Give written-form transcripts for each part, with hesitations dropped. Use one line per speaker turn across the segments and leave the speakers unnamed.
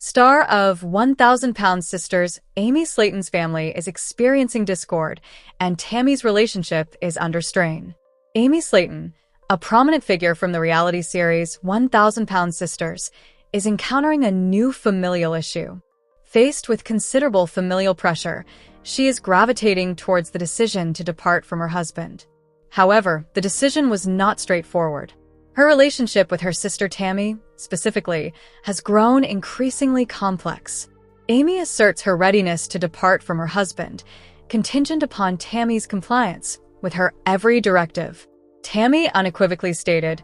Star of 1,000 Pound Sisters, Amy Slayton's family is experiencing discord, and Tammy's relationship is under strain. Amy Slayton, a prominent figure from the reality series 1,000 Pound Sisters, is encountering a new familial issue. Faced with considerable familial pressure, she is gravitating towards the decision to depart from her husband. However, the decision was not straightforward. Her relationship with her sister Tammy, specifically, has grown increasingly complex. Amy asserts her readiness to depart from her husband, contingent upon Tammy's compliance with her every directive. Tammy unequivocally stated,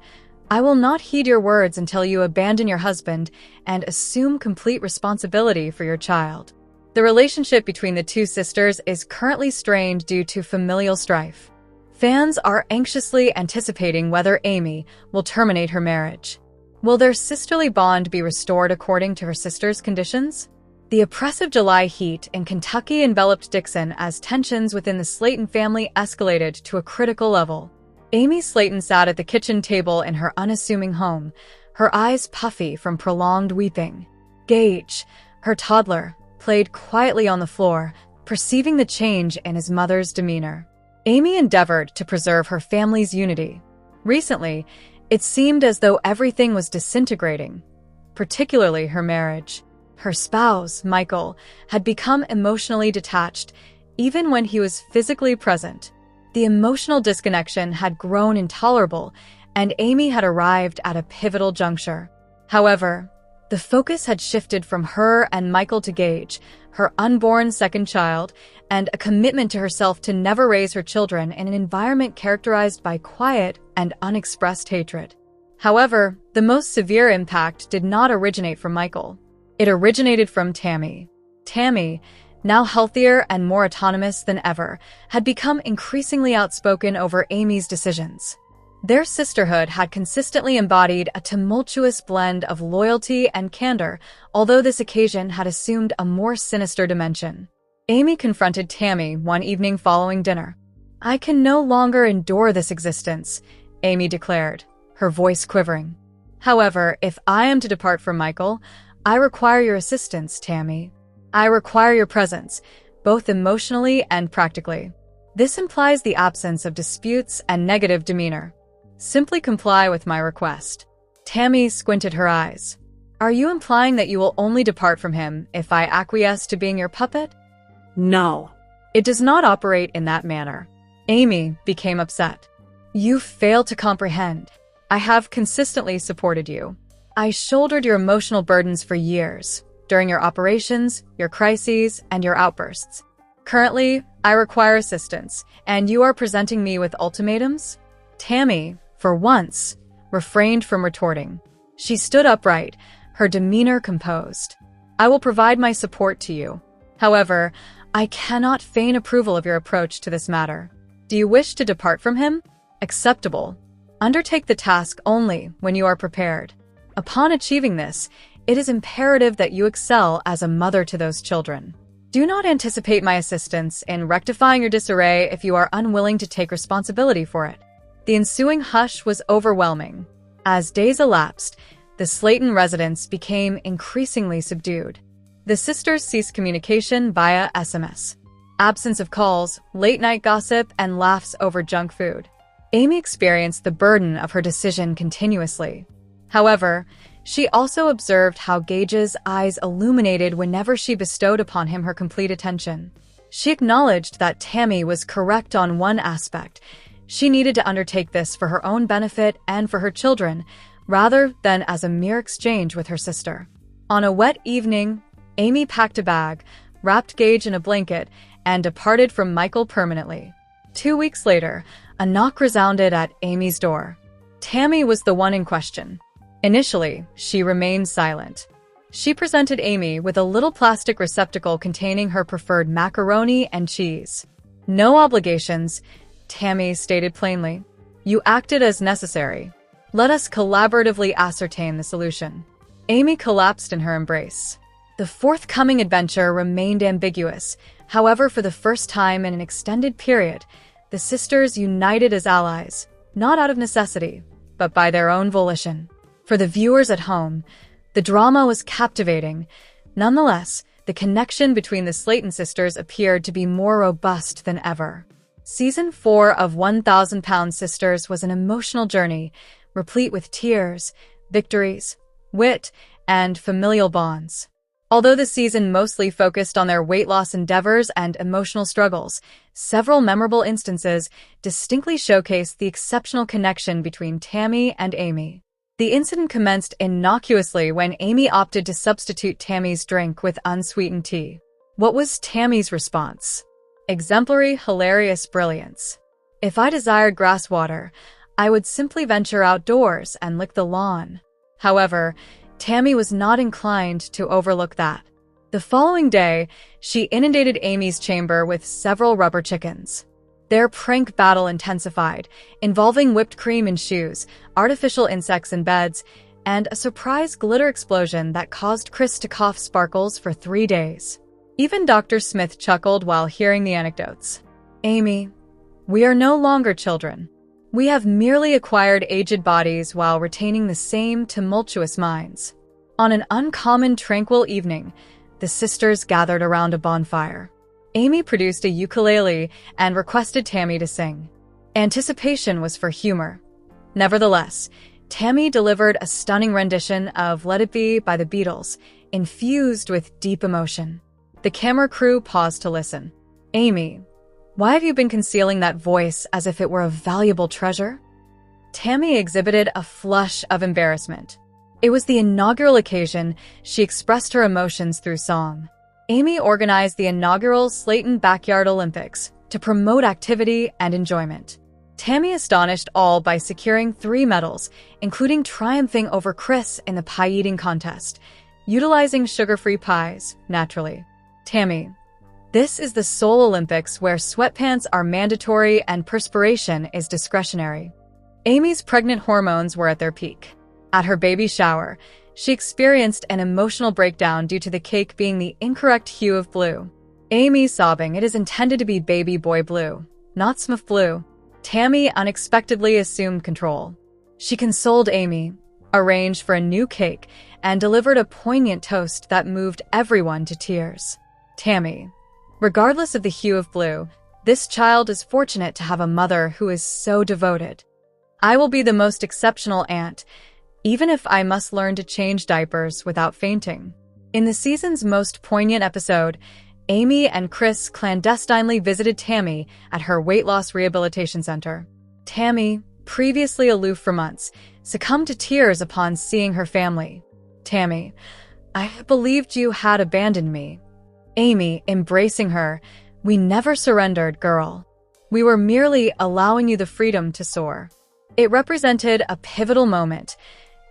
"I will not heed your words until you abandon your husband and assume complete responsibility for your child." The relationship between the two sisters is currently strained due to familial strife. Fans are anxiously anticipating whether Amy will terminate her marriage. Will their sisterly bond be restored according to her sister's conditions? The oppressive July heat in Kentucky enveloped Dixon as tensions within the Slayton family escalated to a critical level. Amy Slayton sat at the kitchen table in her unassuming home, her eyes puffy from prolonged weeping. Gage, her toddler, played quietly on the floor, perceiving the change in his mother's demeanor. Amy endeavored to preserve her family's unity. Recently, it seemed as though everything was disintegrating, particularly her marriage. Her spouse, Michael, had become emotionally detached, even when he was physically present. The emotional disconnection had grown intolerable, and Amy had arrived at a pivotal juncture. However, the focus had shifted from her and Michael to Gage, her unborn second child, and a commitment to herself to never raise her children in an environment characterized by quiet and unexpressed hatred. However, the most severe impact did not originate from Michael. It originated from Tammy. Tammy, now healthier and more autonomous than ever, had become increasingly outspoken over Amy's decisions. Their sisterhood had consistently embodied a tumultuous blend of loyalty and candor, although this occasion had assumed a more sinister dimension. Amy confronted Tammy one evening following dinner. "I can no longer endure this existence," Amy declared, her voice quivering. "However, if I am to depart from Michael, I require your assistance, Tammy. I require your presence, both emotionally and practically. This implies the absence of disputes and negative demeanor. Simply comply with my request." Tammy squinted her eyes. "Are you implying that you will only depart from him if I acquiesce to being your puppet?"
No.
"It does not operate in that manner." Amy became upset. "You fail to comprehend. I have consistently supported you. I shouldered your emotional burdens for years, during your operations, your crises, and your outbursts. Currently, I require assistance, and you are presenting me with ultimatums?" Tammy, for once, refrained from retorting. She stood upright, her demeanor composed. "I will provide my support to you. However, I cannot feign approval of your approach to this matter. Do you wish to depart from him? Acceptable. Undertake the task only when you are prepared. Upon achieving this, it is imperative that you excel as a mother to those children. Do not anticipate my assistance in rectifying your disarray if you are unwilling to take responsibility for it." The ensuing hush was overwhelming. As days elapsed, the Slayton residence became increasingly subdued. The sisters ceased communication via SMS. Absence of calls, late-night gossip, and laughs over junk food. Amy experienced the burden of her decision continuously. However, she also observed how Gage's eyes illuminated whenever she bestowed upon him her complete attention. She acknowledged that Tammy was correct on one aspect. She needed to undertake this for her own benefit and for her children, rather than as a mere exchange with her sister. On a wet evening, Amy packed a bag, wrapped Gage in a blanket, and departed from Michael permanently. 2 weeks later, a knock resounded at Amy's door. Tammy was the one in question. Initially, she remained silent. She presented Amy with a little plastic receptacle containing her preferred macaroni and cheese. "No obligations," Tammy stated plainly. "You acted as necessary. Let us collaboratively ascertain the solution." Amy collapsed in her embrace. The forthcoming adventure remained ambiguous. However, for the first time in an extended period, the sisters united as allies, not out of necessity, but by their own volition. For the viewers at home, The drama was captivating. Nonetheless, the connection between the Slayton sisters appeared to be more robust than ever. Season 4 of 1,000-Pound Sisters was an emotional journey, replete with tears, victories, wit, and familial bonds. Although the season mostly focused on their weight loss endeavors and emotional struggles, several memorable instances distinctly showcased the exceptional connection between Tammy and Amy. The incident commenced innocuously when Amy opted to substitute Tammy's drink with unsweetened tea. What was Tammy's response? Exemplary, hilarious brilliance. If I desired grass water, I would simply venture outdoors and lick the lawn. However, Tammy was not inclined to overlook that. The following day, she inundated Amy's chamber with several rubber chickens. Their prank battle intensified, involving whipped cream in shoes, artificial insects in beds, and a surprise glitter explosion that caused Chris to cough sparkles for 3 days. Even Dr. Smith chuckled while hearing the anecdotes. Amy, we are no longer children. We have merely acquired aged bodies while retaining the same tumultuous minds. On an uncommon tranquil evening, the sisters gathered around a bonfire. Amy produced a ukulele and requested Tammy to sing. Anticipation was for humor. Nevertheless, Tammy delivered a stunning rendition of Let It Be by the Beatles, infused with deep emotion. The camera crew paused to listen. Amy, why have you been concealing that voice as if it were a valuable treasure? Tammy exhibited a flush of embarrassment. It was the inaugural occasion she expressed her emotions through song. Amy organized the inaugural Slayton Backyard Olympics to promote activity and enjoyment. Tammy astonished all by securing 3 medals, including triumphing over Chris in the pie-eating contest, utilizing sugar-free pies, naturally. Tammy, this is the Seoul Olympics where sweatpants are mandatory and perspiration is discretionary. Amy's pregnant hormones were at their peak. At her baby shower, she experienced an emotional breakdown due to the cake being the incorrect hue of blue. Amy sobbing, it is intended to be baby boy blue, not Smith blue. Tammy unexpectedly assumed control. She consoled Amy, arranged for a new cake, and delivered a poignant toast that moved everyone to tears. Tammy, regardless of the hue of blue, this child is fortunate to have a mother who is so devoted. I will be the most exceptional aunt, even if I must learn to change diapers without fainting. In the season's most poignant episode, Amy and Chris clandestinely visited Tammy at her weight loss rehabilitation center. Tammy, previously aloof for months, succumbed to tears upon seeing her family. Tammy, I believed you had abandoned me. Amy, embracing her, we never surrendered, girl. We were merely allowing you the freedom to soar. It represented a pivotal moment,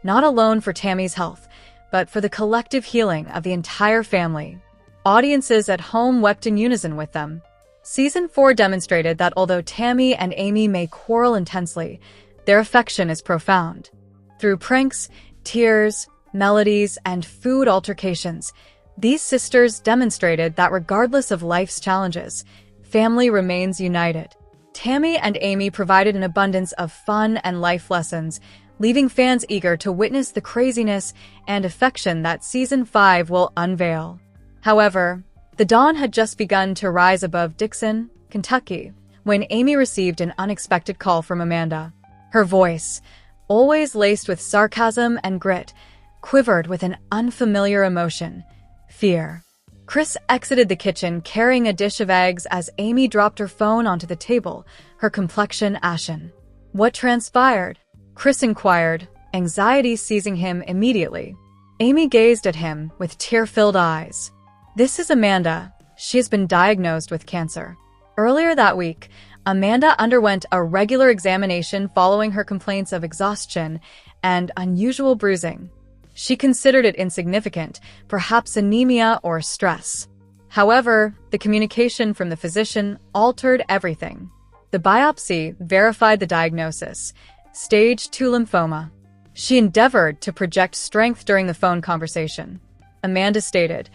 not alone for Tammy's health, but for the collective healing of the entire family. Audiences at home wept in unison with them. Season 4 demonstrated that although Tammy and Amy may quarrel intensely, their affection is profound. Through pranks, tears, melodies, and food altercations, these sisters demonstrated that regardless of life's challenges, family remains united. Tammy and Amy provided an abundance of fun and life lessons, leaving fans eager to witness the craziness and affection that Season 5 will unveil. However, the dawn had just begun to rise above Dixon, Kentucky, when Amy received an unexpected call from Amanda. Her voice, always laced with sarcasm and grit, quivered with an unfamiliar emotion, fear. Chris exited the kitchen carrying a dish of eggs as Amy dropped her phone onto the table, her complexion ashen. What transpired? Chris inquired, anxiety seizing him immediately. Amy gazed at him with tear-filled eyes. This is Amanda. She has been diagnosed with cancer. Earlier that week, Amanda underwent a regular examination following her complaints of exhaustion and unusual bruising. She considered it insignificant, perhaps anemia or stress. However, the communication from the physician altered everything. The biopsy verified the diagnosis, Stage 2 lymphoma. She endeavored to project strength during the phone conversation. Amanda stated,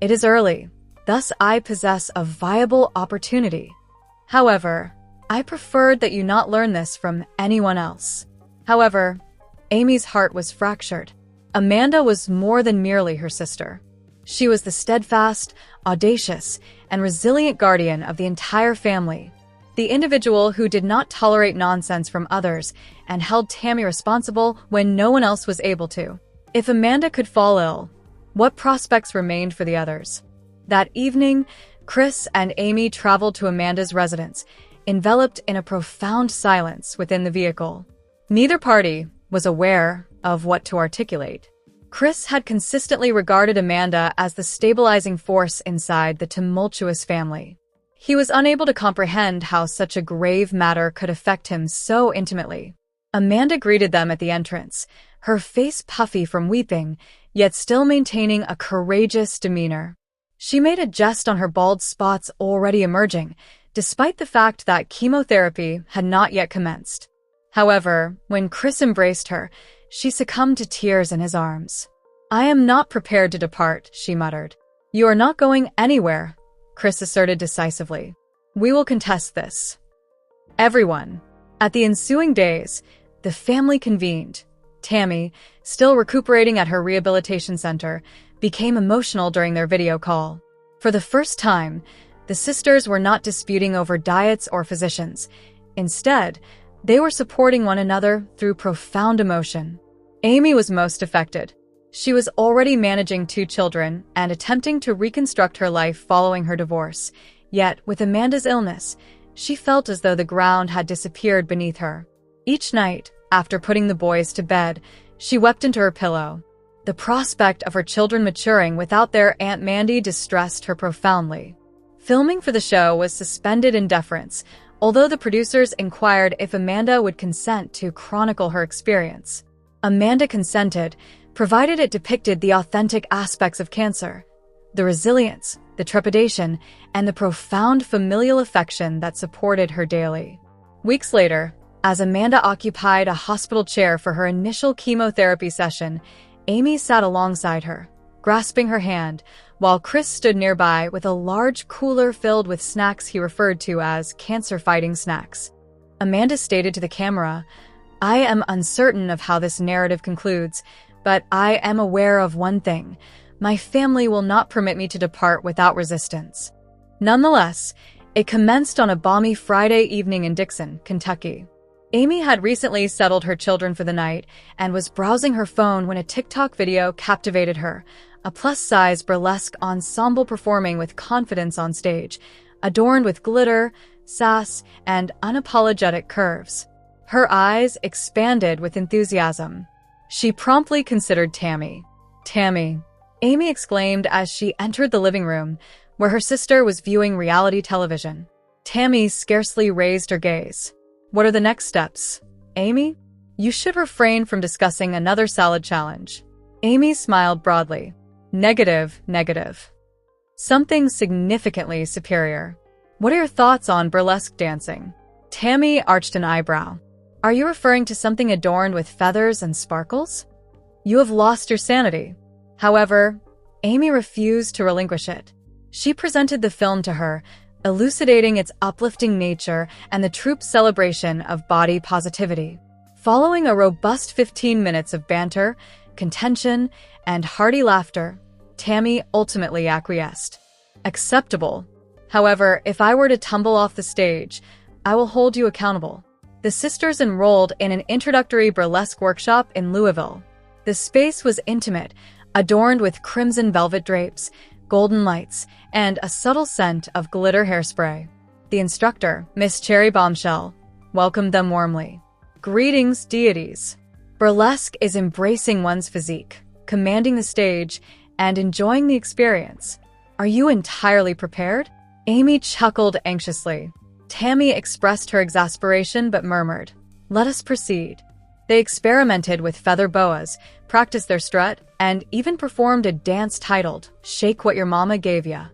"It is early, thus I possess a viable opportunity. However, I preferred that you not learn this from anyone else." However, Amy's heart was fractured. Amanda was more than merely her sister. She was the steadfast, audacious, and resilient guardian of the entire family, the individual who did not tolerate nonsense from others and held Tammy responsible when no one else was able to. If Amanda could fall ill, what prospects remained for the others? That evening, Chris and Amy traveled to Amanda's residence, enveloped in a profound silence within the vehicle. Neither party was aware of what to articulate. Chris had consistently regarded Amanda as the stabilizing force inside the tumultuous family. He was unable to comprehend how such a grave matter could affect him so intimately. Amanda greeted them at the entrance, her face puffy from weeping, yet still maintaining a courageous demeanor. She made a jest on her bald spots already emerging, despite the fact that chemotherapy had not yet commenced. However, when Chris embraced her, she succumbed to tears in his arms. "I am not prepared to depart," she muttered. "You are not going anywhere," Chris asserted decisively. "We will contest this." Everyone. At the ensuing days, the family convened. Tammy, still recuperating at her rehabilitation center, became emotional during their video call. For the first time, the sisters were not disputing over diets or physicians. Instead, they were supporting one another through profound emotion. Amy was most affected. She was already managing 2 children and attempting to reconstruct her life following her divorce. Yet, with Amanda's illness, she felt as though the ground had disappeared beneath her. Each night, after putting the boys to bed, she wept into her pillow. The prospect of her children maturing without their Aunt Mandy distressed her profoundly. Filming for the show was suspended in deference, although the producers inquired if Amanda would consent to chronicle her experience. Amanda consented, provided it depicted the authentic aspects of cancer, the resilience, the trepidation, and the profound familial affection that supported her daily. Weeks later, as Amanda occupied a hospital chair for her initial chemotherapy session, Amy sat alongside her, grasping her hand, while Chris stood nearby with a large cooler filled with snacks he referred to as cancer-fighting snacks. Amanda stated to the camera, "I am uncertain of how this narrative concludes, but I am aware of one thing. My family will not permit me to depart without resistance." Nonetheless, it commenced on a balmy Friday evening in Dixon, Kentucky. Amy had recently settled her children for the night and was browsing her phone when a TikTok video captivated her, a plus-size burlesque ensemble performing with confidence on stage, adorned with glitter, sass, and unapologetic curves. Her eyes expanded with enthusiasm. She promptly considered Tammy. "Tammy," Amy exclaimed as she entered the living room, where her sister was viewing reality television. Tammy scarcely raised her gaze. "What are the next steps, Amy? You should refrain from discussing another salad challenge." Amy smiled broadly. Negative. Something significantly superior. "What are your thoughts on burlesque dancing?" Tammy arched an eyebrow. "Are you referring to something adorned with feathers and sparkles? You have lost your sanity." However, Amy refused to relinquish it. She presented the film to her, elucidating its uplifting nature and the troupe's celebration of body positivity. Following a robust 15 minutes of banter, contention, and hearty laughter, Tammy ultimately acquiesced. "Acceptable. However, if I were to tumble off the stage, I will hold you accountable." The sisters enrolled in an introductory burlesque workshop in Louisville. The space was intimate, adorned with crimson velvet drapes, golden lights, and a subtle scent of glitter hairspray. The instructor, Miss Cherry Bombshell, welcomed them warmly. "Greetings, deities." Burlesque is embracing one's physique, commanding the stage, and enjoying the experience. "Are you entirely prepared?" Amy chuckled anxiously. Tammy expressed her exasperation but murmured, "Let us proceed." They experimented with feather boas, practiced their strut, and even performed a dance titled, "Shake What Your Mama Gave Ya."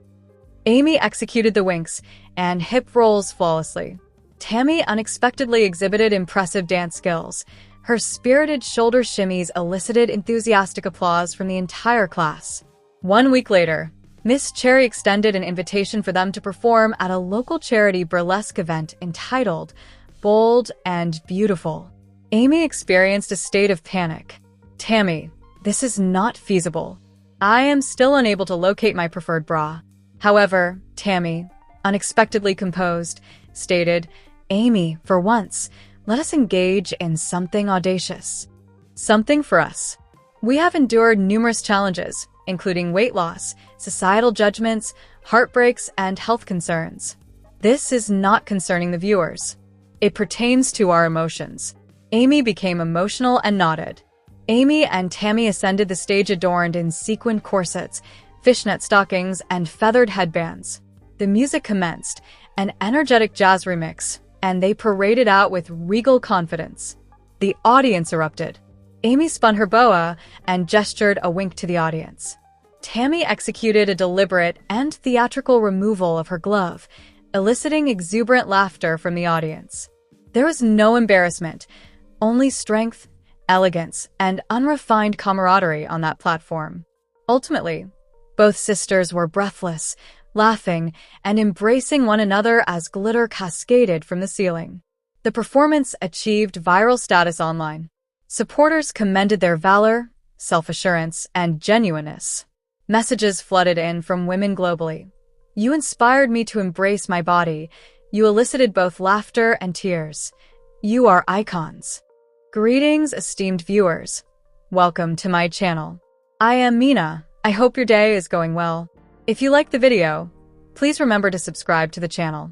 Amy executed the winks and hip rolls flawlessly. Tammy unexpectedly exhibited impressive dance skills. Her spirited shoulder shimmies elicited enthusiastic applause from the entire class. 1 week later, Miss Cherry extended an invitation for them to perform at a local charity burlesque event entitled Bold and Beautiful. Amy experienced a state of panic. "Tammy, This is not feasible. I am still unable to locate my preferred bra. However, Tammy, unexpectedly composed, stated, Amy, for once, let us engage in something audacious. Something for us. We have endured numerous challenges, including weight loss, societal judgments, heartbreaks, and health concerns. This is not concerning the viewers. It pertains to our emotions. Amy became emotional and nodded. Amy and Tammy ascended the stage adorned in sequined corsets, fishnet stockings, and feathered headbands. The music commenced, an energetic jazz remix, and they paraded out with regal confidence. The audience erupted. Amy spun her boa and gestured a wink to the audience. Tammy executed a deliberate and theatrical removal of her glove, eliciting exuberant laughter from the audience. There was no embarrassment, only strength, elegance, and unrefined camaraderie on that platform. Ultimately, both sisters were breathless, laughing, and embracing one another as glitter cascaded from the ceiling. The performance achieved viral status online. Supporters commended their valor, self-assurance, and genuineness. Messages flooded in from women globally. You inspired me to embrace my body. You elicited both laughter and tears. You are icons. Greetings, esteemed viewers. Welcome to my channel. I am Mina. I hope your day is going well. If you liked the video, please remember to subscribe to the channel.